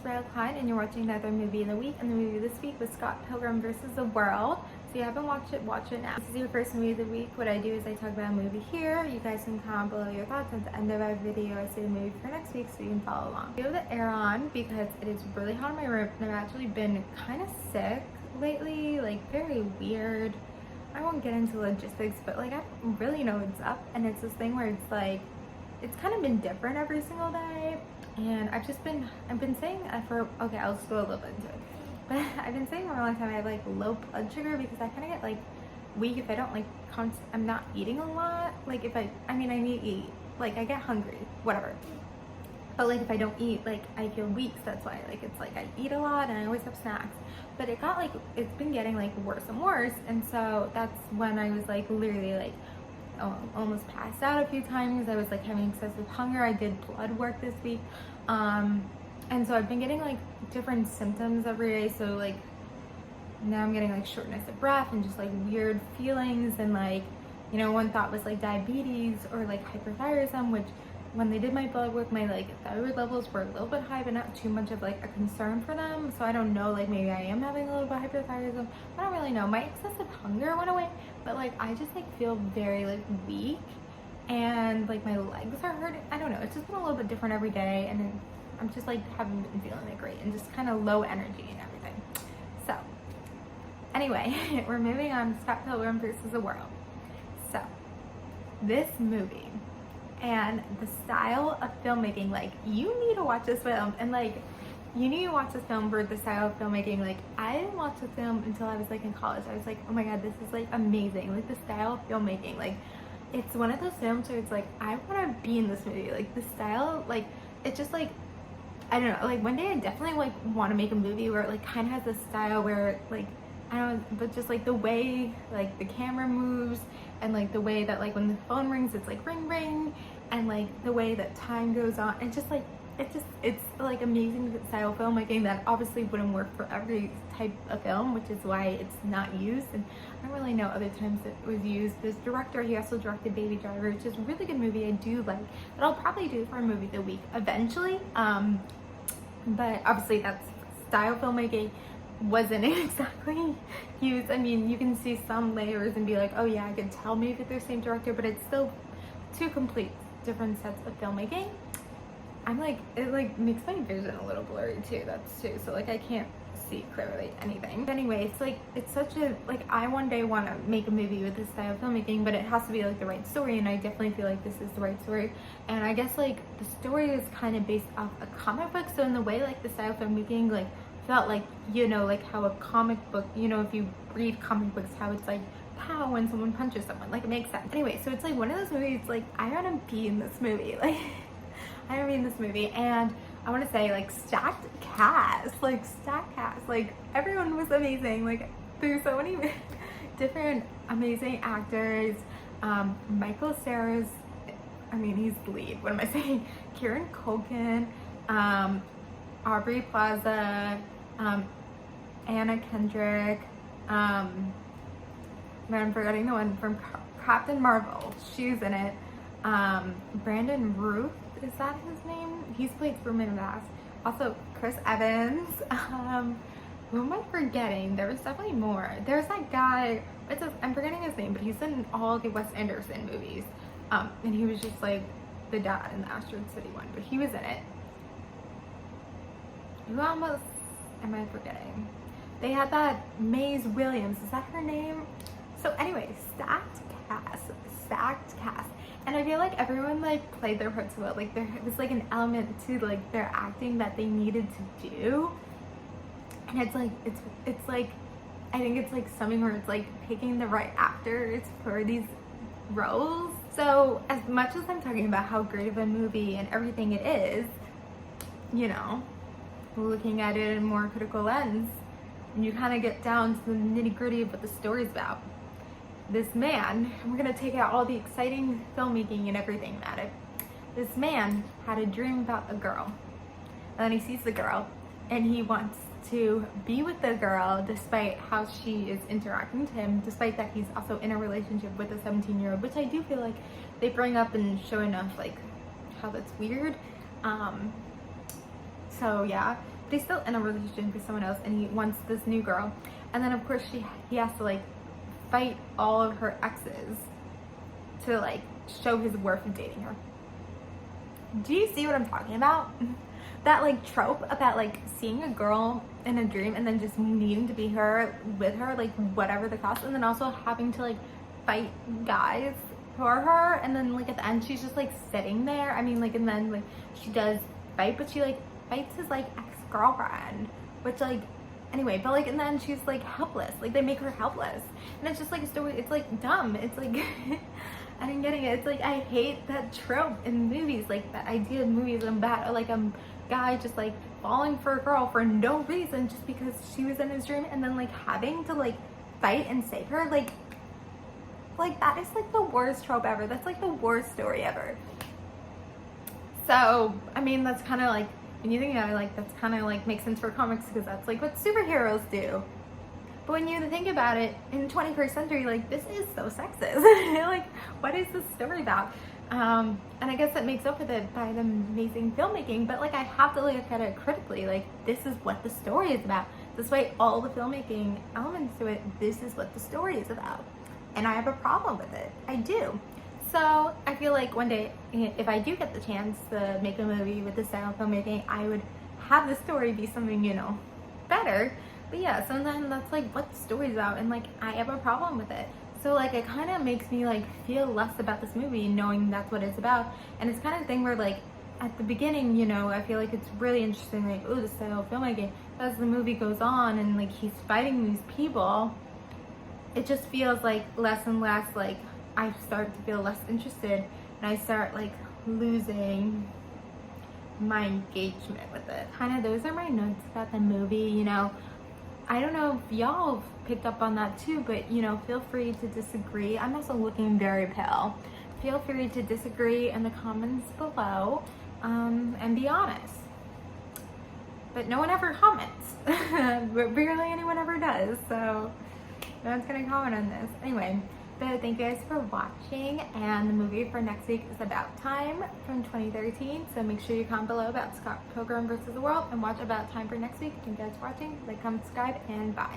Riley Klein, and you're watching another movie in the week. And the movie this week was Scott Pilgrim versus the World. So if you haven't watched it, watch it now. If this is your first movie of the week, what I do is I talk about a movie here. You guys can comment below your thoughts. At the end of our video, I say the movie for next week so you can follow along. I have the air on because it is really hot in my room, and I've actually been kind of sick lately, like very weird. I won't get into logistics, but like I don't really know what's up, and it's this thing where it's like it's kind of been different every single day. And I've been saying okay, I'll just go a little bit into it. But I've been saying for a long time I have like low blood sugar because I kind of get like weak if I don't like, I'm not eating a lot. Like if I need to eat, like I get hungry, whatever. But like if I don't eat, like I feel weak, so that's why like it's like I eat a lot and I always have snacks. But it's been getting like worse and worse. And so that's when I was like literally like almost passed out a few times. I was like having excessive hunger. I did blood work this week, and so I've been getting like different symptoms every day. So like now I'm getting like shortness of breath and just like weird feelings, and like, you know, one thought was like diabetes or like hyperthyroidism, which when they did my blood work, my like thyroid levels were a little bit high, but not too much of like a concern for them. So I don't know, like maybe I am having a little bit of hyperthyroidism. I don't really know. My excessive hunger went away, but like I just like feel very like weak, and like my legs are hurting. I don't know. It's just been a little bit different every day, and then I'm just like haven't been feeling it great and just kind of low energy and everything. So anyway, we're moving on to Scott Pilgrim versus the World. So this movie and the style of filmmaking, like you need to watch this film, and like you need to watch this film for the style of filmmaking. Like I didn't watch the film until I was like in college. I was like, oh my god, this is like amazing. Like the style of filmmaking, like it's one of those films where it's like I want to be in this movie. Like the style, like it's just like, I don't know, like one day I definitely like want to make a movie where it like kind of has a style where like, I don't know, but just like the way like the camera moves, and like the way that like when the phone rings it's like ring ring, and like the way that time goes on, and just like it's like amazing style filmmaking that obviously wouldn't work for every type of film, which is why it's not used. And I don't really know other times it was used. This director, he also directed Baby Driver, which is a really good movie I do like, that I'll probably do for a movie of the week eventually. But obviously that's style filmmaking wasn't exactly used. I mean, you can see some layers and be like, oh yeah, I can tell maybe they're the same director, but it's still two complete different sets of filmmaking. I'm like, it like makes my vision a little blurry too, that's too, so like I can't see clearly anything. But anyway, it's like, it's such a, like I one day want to make a movie with this style of filmmaking, but it has to be like the right story, and I definitely feel like this is the right story. And I guess like the story is kind of based off a comic book, so in the way like the style of filmmaking like felt like, you know, like how a comic book, you know, if you read comic books, how it's like pow when someone punches someone, like it makes sense. Anyway, so it's like one of those movies like I want to be in this movie, like I want to be in this movie. And I want to say like stacked cast, like everyone was amazing. Like there's so many different amazing actors. Michael Cera's, I mean, he's the lead, what am I saying? Kieran Culkin, Aubrey Plaza, Anna Kendrick, I'm forgetting the one from Captain Marvel, she's in it. Brandon Ruth, is that his name? He's played Superman in the past. Also Chris Evans. Who am I forgetting? There was definitely more. There's that guy, I'm forgetting his name, but he's in all the Wes Anderson movies. And he was just like the dad in the Asteroid City one, but he was in it. Who almost am I forgetting? They had that Maze Williams, is that her name? So anyway, stacked cast. And I feel like everyone like played their parts well. Like there was like an element to like their acting that they needed to do. And it's like I think it's like something where it's like picking the right actors for these roles. So as much as I'm talking about how great of a movie and everything it is, you know, looking at it in a more critical lens, and you kind of get down to the nitty-gritty of what the story's about. This man, we're gonna take out all the exciting filmmaking and everything about it. This man had a dream about a girl, and then he sees the girl, and he wants to be with the girl despite how she is interacting to him, despite that he's also in a relationship with a 17-year-old, which I do feel like they bring up and show enough like how that's weird. So yeah, but he's still in a relationship with someone else, and he wants this new girl. And then of course he has to like fight all of her exes to like show his worth of dating her. Do you see what I'm talking about? That like trope about like seeing a girl in a dream and then just needing to be her with her, like whatever the cost, and then also having to like fight guys for her, and then like at the end she's just like sitting there. I mean, like, and then like she does fight, but she like fights his like ex-girlfriend, which like anyway, but like in the end she's like helpless. Like they make her helpless, and it's just like a story. It's like dumb. It's like I didn't get it. It's like I hate that trope in movies, like that idea of movies about like a guy just like falling for a girl for no reason just because she was in his dream, and then like having to like fight and save her. Like that is like the worst trope ever. That's like the worst story ever. So I mean, that's kind of like, when you think about it, like that's kind of like makes sense for comics, because that's like what superheroes do. But when you think about it, in 21st century, like this is so sexist. Like, what is this story about? And I guess that makes up for it by the amazing filmmaking, but like I have to look at it critically. Like, this is what the story is about. Despite all the filmmaking elements to it, this is what the story is about. And I have a problem with it. I do. So I feel like one day, if I do get the chance to make a movie with this style of filmmaking, I would have the story be something, you know, better. But yeah, sometimes that's like what the story's about, and like I have a problem with it. So like it kind of makes me like feel less about this movie knowing that's what it's about. And it's kind of thing where like at the beginning, you know, I feel like it's really interesting, like, oh, the style of filmmaking. As the movie goes on and like he's fighting these people, it just feels like less and less, like I start to feel less interested, and I start like losing my engagement with it. Kind of those are my notes about the movie, you know. I don't know if y'all picked up on that too, but you know, feel free to disagree. I'm also looking very pale. Feel free to disagree in the comments below, and be honest. But no one ever comments. But barely anyone ever does, so no one's gonna comment on this. Anyway, but thank you guys for watching, and the movie for next week is About Time from 2013, so make sure you comment below about Scott Pilgrim versus the World and watch About Time for next week. Thank you guys for watching. Like, comment, subscribe, and bye.